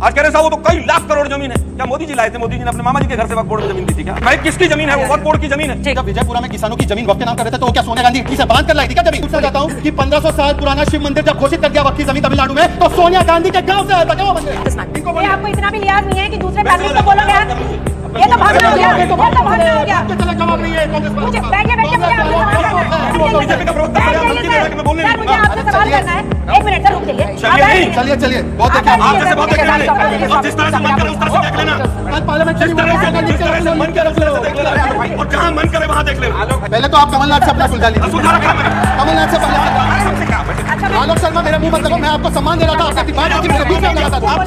आज कह रहे साहब वो तो कई लाख करोड़ जमीन है। क्या मोदी जी लाए थे? मोदी जी ने अपने मामा जी के घर से वक्फ बोर्ड में जमीन दी थी क्या? भाई किसकी जमीन है वो? वक्फ बोर्ड की जमीन है। जब विजयपुरा में किसानों की जमीन वक्फ के नाम कर रहे थे तो वो क्या सोनिया गांधी इटली से बांध कर लाई थी क्या जमीन? पूछना चाहता हूँ कि 1500 साल पुराना शिव मंदिर जब घोषित कर दिया वक्फ की जमीन तमिलनाडु में तो सोनिया गांधी के गांव से आया था क्या वो मंदिर? आपको इतना भी लिहाज नहीं है कि दूसरे पैनलिस्ट को बोलोगे यार? ये तो भागना हो गया, ये तो भागना हो गया। जवाब नहीं है कांग्रेस पार्टी मुझे बैठिए मुझे आपसे सवाल करना है। 1 मिनट सर रुक जाइए। चलिए बहुत देखिए आप जैसे बहुत देख लेंगे और जिस तरह से मन करे उस तरह से देख लेना। पार्लियामेंट जिस तरह से मन करे उस तरह से देख लेना और जहां मन करे वहां देख लेना। पहले तो आप कमलनाथ से अपना सुलझा लीजिए। सुधार करा मैंने कमलनाथ से पहले आलोक शर्मा मेरा मुंह मत देखो, मैं आपको सम्मान दे रहा था, आपकी बात की मेरे बीच में लगा था। आप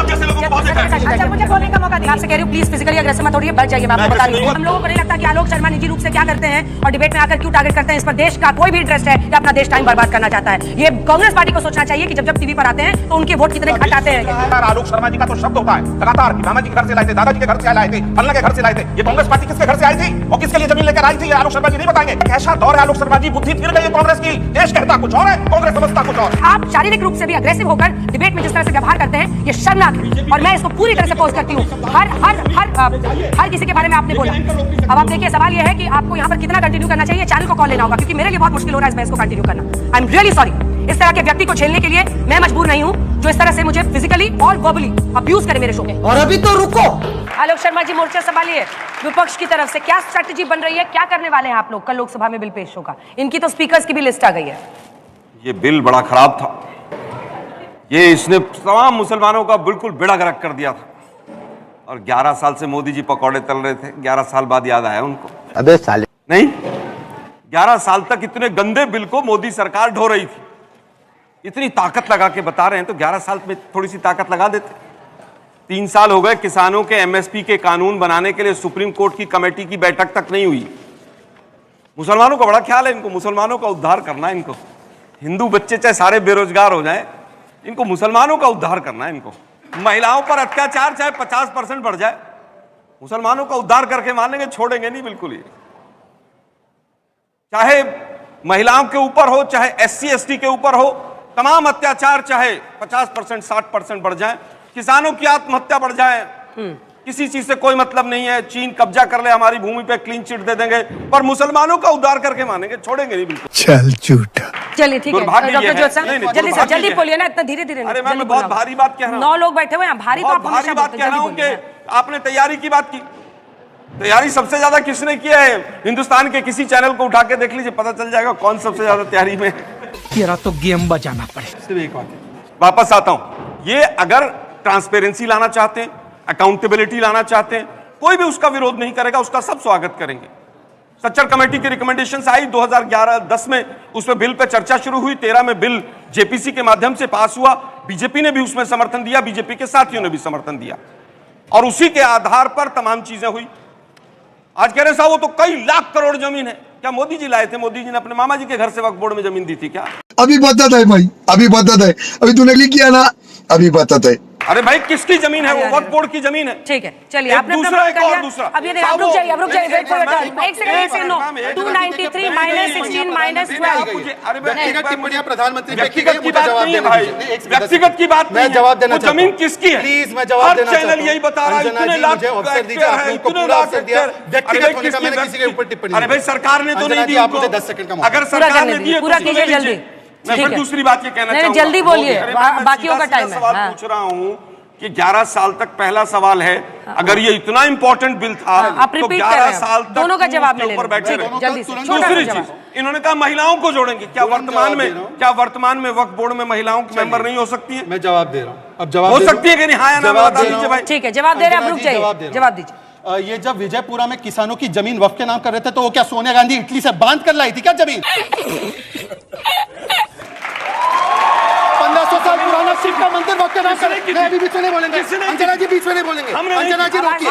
जैसे लोगों को बहुत देखा है। अच्छा मुझे बोलने का मौका दिया। आपसे कह रही हूँ प्लीज फिजिकली अग्रेसिव मत होइए, बच जाइए। मैं आपको बता रही हूँ हम लोगों को नहीं लगता कि आलोक शर्मा निजी रूप से क्या करते हैं और डिबेट में आकर क्यों टारगेट करते हैं। इस पर देश का कोई भी इंटरेस्ट है या अपना देश टाइम बर्बाद करना चाहता है। ये कांग्रेस पार्टी को सोचना चाहिए कि जब जब टीवी पर आते हैं तो उनके वोट कितने घट आते हैं। आलोक शर्मा जी का तो शब्द होता है लगातार कि मामा जी के घर से लाए थे, दादाजी के घर से लाए थे, फलना के घर से लाए थे। ये कांग्रेस पार्टी किसके घर से आई थी और किसके लिए जमीन लेकर आई थी? आलोक शर्मा जी नहीं बताएंगे। कैसा दौर है आलोक शर्मा जी? बुद्धि फिर गई है कांग्रेस की। देश कहता कुछ और है, कांग्रेस समझता कुछ और। आप शारीरिक रूप से भी अग्रेसिव होकर डिबेट में जिस तरह से व्यवहार करते हैं ये शर्मनाक है और मैं इसको पूरी तरह से अपोज करती हूँ। हर किसी के बारे में आपने बोला। अब आप देखिए सवाल यह है कि आपको यहाँ पर कितना कंटिन्यू करना चाहिए। चैनल को कॉल लेना होगा क्योंकि मेरे लिए बहुत मुश्किल हो रहा है इसमें इसको कंटिन्यू करना। I am really sorry. इस तरह के व्यक्ति को झेलने के लिए मैं मजबूर नहीं हूँ जो इस तरह से मुझे फिजिकली और वर्बली अब्यूज करे मेरे शो में। और अभी तो रुको। आलोक शर्मा जी मोर्चा संभालिए। विपक्ष की तरफ से क्या स्ट्रेटजी बन रही है, क्या करने वाले हैं आप लोग? कल लोकसभा में बिल पेश होगा, इनकी तो स्पीकर्स की भी लिस्ट आ गई है। ये बिल बड़ा खराब था। ये इसने तमाम मुसलमानों का बिल्कुल बेड़ा गर्क कर दिया था और 11 साल से मोदी जी पकौड़े तल रहे थे। 11 साल बाद याद आया उनको। अबे साले नहीं, 11 साल तक इतने गंदे बिल को मोदी सरकार ढो रही थी। इतनी ताकत लगा के बता रहे हैं तो 11 साल में थोड़ी सी ताकत लगा देते। 3 साल हो गए किसानों के एमएसपी के कानून बनाने के लिए सुप्रीम कोर्ट की कमेटी की बैठक तक नहीं हुई। मुसलमानों का बड़ा ख्याल है इनको, मुसलमानों का उद्धार करना है इनको। हिंदू बच्चे चाहे सारे बेरोजगार हो जाएं, इनको मुसलमानों का उद्धार करना है इनको। महिलाओं पर अत्याचार चाहे 50% बढ़ जाए, मुसलमानों का उद्धार करके मानेंगे, छोड़ेंगे नहीं बिल्कुल। ये चाहे महिलाओं के ऊपर हो चाहे SC ST के ऊपर हो, तमाम अत्याचार चाहे 50% 60% बढ़ जाए, किसानों की आत्महत्या बढ़ जाए, किसी चीज से कोई मतलब नहीं है। चीन कब्जा कर ले हमारी भूमि पे, क्लीन चिट दे देंगे, पर मुसलमानों का उद्धार करके मानेंगे, छोड़ेंगे नहीं बिल्कुल। चल झूठा। चलिए ठीक है डॉक्टर जोत साहब जल्दी से जल्दी बोलिए ना, इतना धीरे धीरे। अरे मैं बहुत भारी बात कह रहा हूँ। 9 लोग बैठे हुए हैं, भारी तो आप भारी बात कह रहा हूँ कि आपने तैयारी की बात की। तैयारी सबसे ज्यादा किसने किया है? हिंदुस्तान के किसी चैनल को उठा के देख लीजिए, पता चल जाएगा कौन सबसे ज्यादा तैयारी में। तेरा तो गेम बजाना पड़े। सिर्फ एक बात वापस आता हूं, ये अगर ट्रांसपेरेंसी लाना चाहते हैं, अकाउंटेबिलिटी लाना चाहते हैं, कोई भी उसका विरोध नहीं करेगा, उसका सब स्वागत करेंगे। सच्चर कमेटी की रिकमेंडेशंस आई 2011-10 में, उसमें बिल पे चर्चा शुरू हुई। 13 में बिल जेपीसी के माध्यम से पास हुआ। बीजेपी ने भी उसमें समर्थन दिया, बीजेपी के साथियों ने भी समर्थन दिया और उसी के आधार पर तमाम चीजें हुई। आज कह रहे साहब वो तो कई लाख करोड़ जमीन है। क्या मोदी जी लाए थे? मोदी जी ने अपने मामा जी के घर से वक्फ बोर्ड में जमीन दी थी क्या? अभी बताता है भाई, अभी बताता है। अभी तूने क्लिक किया ना, अभी बताता है। अरे भाई किसकी जमीन है? वो वक्फ बोर्ड की जमीन है। ठीक है चलिए आपने दूसरा एक और दूसरा। अब ये आप रुक जाइए वेट फॉर योर टर्न। एक सेकंड नो 293 -16 -12। अरे व्यक्तिगत टिप्पणियां प्रधानमंत्री पे की व्यक्तिगत गई, की बात जवाब नहीं है देना भाई, दीजिए। एक व्यक्तिगत की बात मैं जवाब देना वो चाहता जमीन हूं। किसकी है? प्लीज मैं जवाब देना चाहता हूं। चैनल यही बता रहा है अंजना जी मुझे अवसर दीजिए, आपने उनको पूरा अवसर दिया। व्यक्तिगत होने का मैंने किसी के ऊपर टिप्पणी नहीं। अरे भाई सरकार ने तो नहीं दी। आप मुझे 10 सेकंड का मौका। अगर सरकार ने दी पूरा कीजिए जल्दी। मैं फिर दूसरी बात ये कहना चाहूंगा, जल्दी बोलिए, बाकियों का टाइम है। सवाल पूछ रहा हूं कि 11 साल तक पहला सवाल है, अगर ये इतना इंपॉर्टेंट बिल था तो 11 साल तक दोनों का जवाब के ऊपर बैठे रहे। जल्दी से दूसरी चीज इन्होंने कहा महिलाओं को जोड़ेंगे। क्या वर्तमान में वक्फ बोर्ड में महिलाओं की मेंबर नहीं हो सकती है? मैं जवाब दे रहा हूं। अब जवाब हो सकती है कि नहीं? हाँ या ना बता दीजिए भाई। ठीक है जवाब दे रहे हैं, आप रुक जाइए, जवाब दीजिए। ये जब विजयपुरा में किसानों की जमीन वक्फ के नाम कर रहे थे तो वो क्या सोनिया गांधी इटली से बांध कर लाई थी क्या जमीन? 1500 साल पुराना शिव का मंदिर वक्त के नाम कर रहे हैं। अभी बीच में नहीं बोलेंगे, अंजना जी बीच में नहीं बोलेंगे। अंजना जी रोकिए,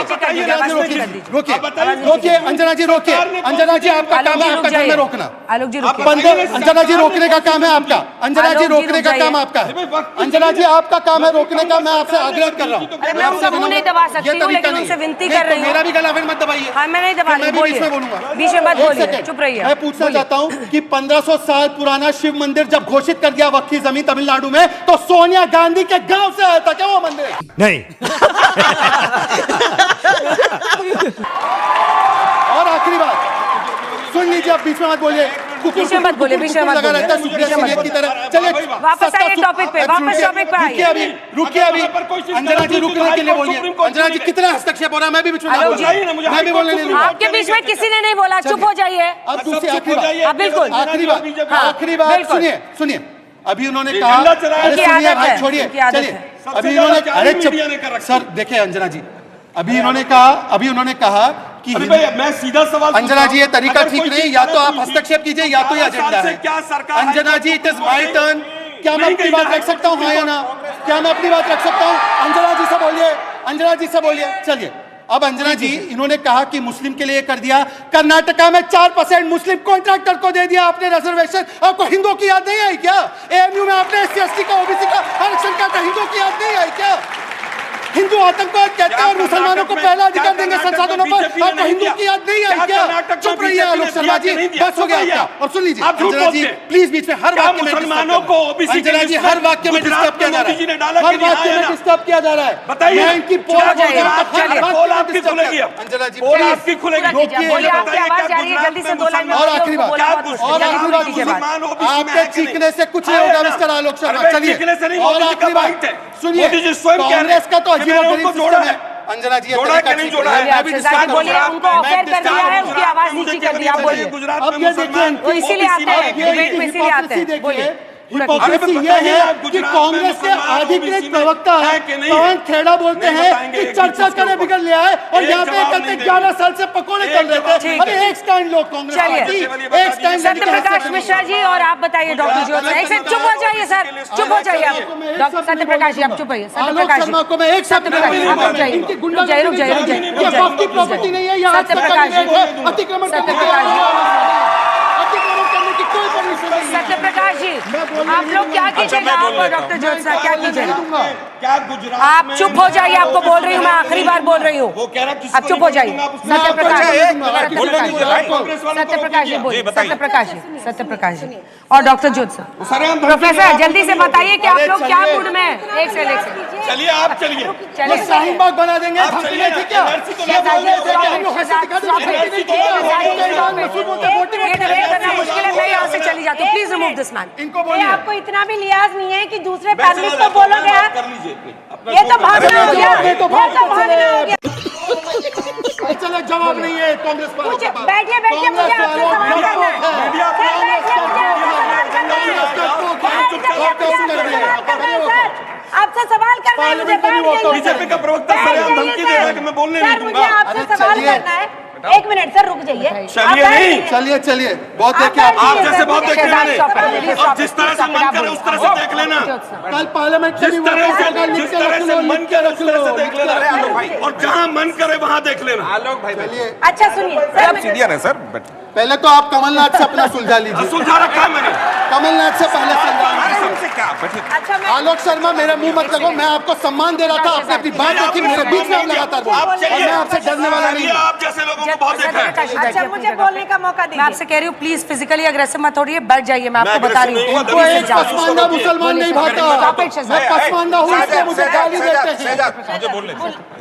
रोकिए अंजना जी, रोकिए अंजना जी, आपका काम है आपका घर में रोकना। आलोक जी रुकिए। अंजना जी रोकने का काम है आपका। अंजना जी रोकने का काम आपका है। अंजना जी आपका काम है रोकने का। मैं आपसे आग्रह कर रहा हूँ। मैं उनका मुंह नहीं दबा सकती हूँ लेकिन उनसे विनती कर रही हूँ। मेरा भी गला फिर मत दबाइए। हाँ मैं नहीं दबा रही, बीच में बोलूंगा, बीच में मत बोलिए, चुप रहिए। मैं पूछना चाहता हूँ कि 1500 साल पुराना शिव मंदिर जब घोषित कर दिया वक्फ की जमीन तमिलनाडु में तो सोनिया गांधी के गांव से आया था क्या वो मंदिर? नहीं। और आखिरी बात सुन लीजिए, आप बीच में मत बोलिए, बीच में मत बोलिए, बीच में मत लगा रहता है सुप्रिया बोलिए, सीनियर की तरह। चलिए वापस आइए टॉपिक पे, वापस टॉपिक पे रुकिए आइए। रुकिए अभी अंजना जी रुकने के लिए बोलिए। अंजना जी कितना हस्तक्षेप हो रहा है, मैं भी बीच में आलोक जी, मैं भी बोलने नहीं दूंगा। आपके बीच में किसी ने नहीं बोला, चुप हो जाइए। अब दूसरी आखिरी बात, बिल्कुल आखिरी बात बिल्कुल। सुनिए अभी उन्होंने कहा, अरे सुनिए भाई छोड़िए, चलिए अभी उन्होंने, अरे चुप सर, देखिए अंजना जी अभी उन्होंने कहा कि मैं सीधा सवाल अंजना जी ये तरीका ठीक नहीं, या तो आप हस्तक्षेप कीजिए या तो ये एजेंडा है। क्या सरकार अंजना जी इट इज माय टर्न, क्या मैं अपनी बात रख सकता हूँ, हाँ या ना? क्या मैं अपनी बात रख सकता हूँ? अंजना जी से बोलिए, चलिए। अब अंजना जी इन्होंने कहा कि मुस्लिम के लिए कर दिया, कर्नाटका में 4% मुस्लिम कॉन्ट्रैक्टर को दे दिया आपने रिजर्वेशन। आपको हिंदुओं की याद नहीं आई क्या? एएमयू में आपने SC का ओबीसी का आरक्षण का हिंदुओं की याद नहीं आई क्या? हिंदू आतंकवाद कहते हैं और मुसलमानों को पहला अधिकार देंगे संसाधनों पर, आपको हिंदू की याद नहीं आई क्या? चुप रहिए आलोक शर्मा जी, बस हो गया आपका। और सुन लीजिए अंजना जी प्लीज, बीच में हर वाक्य में मुसलमानों को अंजना जी हर वाक्य में डिस्टर्ब किया जा रहा है, हर वाक्य में डिस्टर्ब किया जा रहा है। बताइए, मैं इनकी पोल आपकी खुलेगी, अंजना जी पोल आपकी खुलेगी। बोलिए, आपकी आवाज जा रही है, जल्दी से 2 लाइन में। और आखिरी बात, आपके चीखने से कुछ नहीं होगा मिस्टर आलोक शर्मा। चलिए और आखिरी बात सुनिए, कांग्रेस का तो अजीब जोड़ा है अंजना जी, जोड़ा कि नहीं जोड़ा है? बोलिए, उनको ऑफेयर कर दिया है, उसकी आवाज नीची कर दी, आप बोलिए। गुजरात अब ये देखिए, वो इसीलिए आते हैं, डिबेट में इसीलिए आते हैं। बोलिए, हिपोक्रेसी ये है कि कांग्रेस के अधिकृत प्रवक्ता पवन खेड़ा बोलते हैं कि चर्चा करने बिगड़ लिया है, और यहाँ पे कहते 11 साल से पकोड़े चल रहे थे। अरे एक स्टैंड लो कांग्रेस पार्टी, एक स्टैंड। सत्यप्रकाश मिश्रा जी और आप बताइए डॉक्टर ज्योत्सना, एक सेकंड चुप हो जाइए सर, चुप हो जाइए आप। डॉक्टर सत्यप्रकाश जी आप चुप होइए। सत्यप्रकाश शर्मा को मैं एक शब्द सत्यप्रकाश जी आप रुक जाइए, रुक जाइए। ये आपकी प्रॉपर्टी नहीं है, यहाँ सत्यप्रकाश जी, अतिक्रमण सत्यप्रकाश जी, करने की कोई परमिशन नहीं है। सत्यप्रकाश जी आप लोग क्या कीजिएगा, आप और डॉक्टर ज्योत्सना क्या कीजिएगा? क्या गुजरात आप चुप हो जाइए, आपको बोल रही हूँ, मैं आखिरी बार बोल रही हूँ, आप चुप हो जाइए। सत्यप्रकाश जी और डॉक्टर ज्योत्सना, प्रोफेसर जल्दी से बताइए कि आप लोग क्या मूड में हैं? एक सेकंड चलिए, आप चलिए, चलिए शाहीन बाग बना देंगे। मुश्किल है, मैं यहाँ से चली जाती हूँ, प्लीज रिमूव दिस मैन। इनको बोलिए, आपको इतना भी लिहाज नहीं है कि दूसरे पैनलिस्ट को बोलोगे आप? कर लीजिए। ये तो भागना हो गया, ये तो भागना हो गया। चलो जवाब नहीं है कांग्रेस पर। बैठिए मुझे आपसे सवाल करना है। आपसे सवाल करना है मुझे। बीजेपी का प्रवक्ता सरेआम धमकी दे रहा है कि मैं बोलने नहीं दूंगा। मुझे आपसे सवाल करना है, एक मिनट सर रुक जाइए। चलिए नहीं, चलिए बहुत देखे आप जैसे बहुत देखे मैंने। अब जिस तरह से मन करे उस तरह से देख लेना। कल पार्लियामेंट जिस तरह से मन करे उस तरह से देख लेना, और जहाँ मन करे वहाँ देख लेना। आलोक भाई अच्छा सुनिए सर, सीनियर है सर। पहले तो आप कमलनाथ से अपना सुलझा लीजिए। सुलझा रखा है मैंने, कमलनाथ से पहले सुलझा लीजिए। हमसे क्या बैठिए। अच्छा मैं आलोक शर्मा मेरा मुंह मत लगो, मैं आपको सम्मान दे रहा था, आपने अपनी बात रखी, मेरे बीच में आप लगातार बोल, आप और मैं आपसे डरने वाला नहीं हूं। आप जैसे लोगों को बहुत देखा है। अच्छा मुझे बोलने का मौका मैं दीजिए। आपसे कह रही हूँ प्लीज फिजिकली अग्रेसिव मत होइए, बैठ जाइए, मैं आपको बता रही हूँ। इनको एक पसमानदा मुसलमान नहीं भाता, मैं पसमानदा हूँ, इसलिए मुझे गाली देते हैं। मुझे बोलने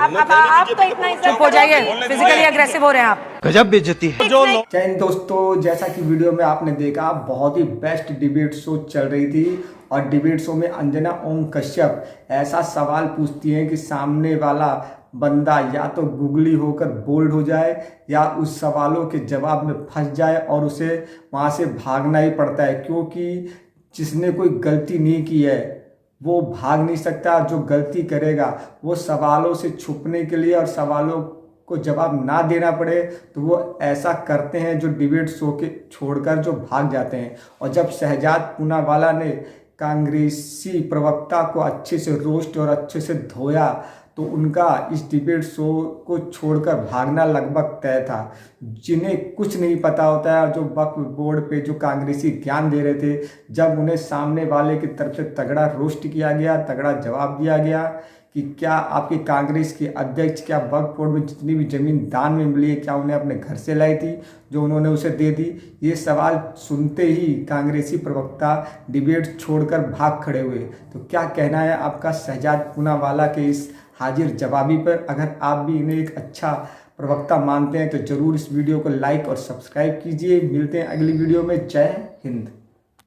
अब आप तो इतना ही चुप हो जाइए, फिजिकली अग्रेसिव हो रहे हैं आप। गजब बेइज्जती है। जय हिंद दोस्तों, जैसा कि वीडियो में आपने देखा बहुत ही बेस्ट डिबेट शो चल रही थी, और डिबेट शो में अंजना ओम कश्यप ऐसा सवाल पूछती हैं कि सामने वाला बंदा या तो गुगली होकर बोल्ड हो जाए या उस सवालों के जवाब में फंस जाए और उसे वहाँ से भागना ही पड़ता है, क्योंकि जिसने कोई गलती नहीं की है वो भाग नहीं सकता। जो गलती करेगा वो सवालों से छुपने के लिए और सवालों को जवाब ना देना पड़े तो वो ऐसा करते हैं, जो डिबेट शो के छोड़कर जो भाग जाते हैं। और जब शहजाद पूनावाला ने कांग्रेसी प्रवक्ता को अच्छे से रोस्ट और अच्छे से धोया तो उनका इस डिबेट शो को छोड़कर भागना लगभग तय था। जिन्हें कुछ नहीं पता होता है, जो वक्फ बोर्ड पे जो कांग्रेसी ज्ञान दे रहे थे, जब उन्हें सामने वाले की तरफ से तगड़ा रोस्ट किया गया, तगड़ा जवाब दिया गया कि क्या आपके कांग्रेस के अध्यक्ष क्या वक्फ बोर्ड में जितनी भी ज़मीन दान में मिली है क्या उन्हें अपने घर से लाई थी जो उन्होंने उसे दे दी। ये सवाल सुनते ही कांग्रेसी प्रवक्ता डिबेट छोड़कर भाग खड़े हुए। तो क्या कहना है आपका शहजाद पूनावाला के इस हाजिर जवाबी पर? अगर आप भी इन्हें एक अच्छा प्रवक्ता मानते हैं तो ज़रूर इस वीडियो को लाइक और सब्सक्राइब कीजिए। मिलते हैं अगली वीडियो में। जय हिंद।